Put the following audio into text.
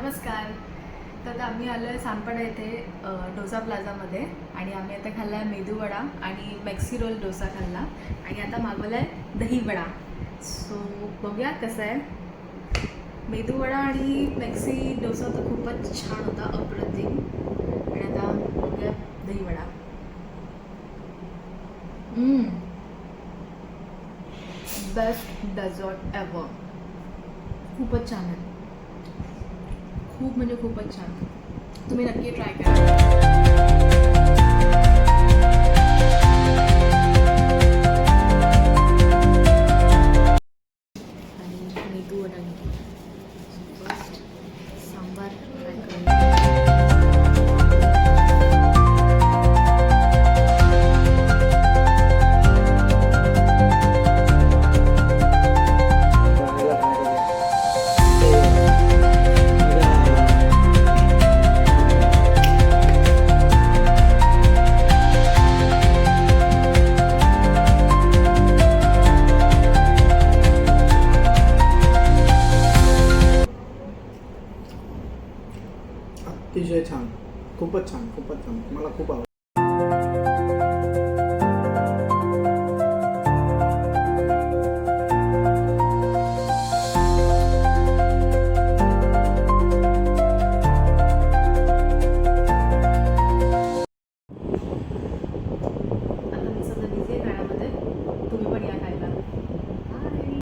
नमस्कार. तर आता आम्ही आलो आहे सानपाडा येथे डोसा प्लाझामध्ये आणि आम्ही आता खाल्ला आहे मेदूवडा आणि मॅक्सी रोल डोसा खाल्ला आणि आता मागवला आहे दहीवडा. सो बघूया कसं आहे. मेदूवडा आणि मॅक्सी डोसा तर खूपच छान होता, अप्रतिम. आणि आता बघूया दहीवडा. Best dessert ever. खूपच छान आहे, खूप म्हणजे खूपच छान. तुम्ही नक्की ट्राय करा. आणि मेदू वडा फर्स्ट सांबार ट्राय करूया. अतिशय छान, खूपच छान, खूपच छान. मला खूप आवडलं.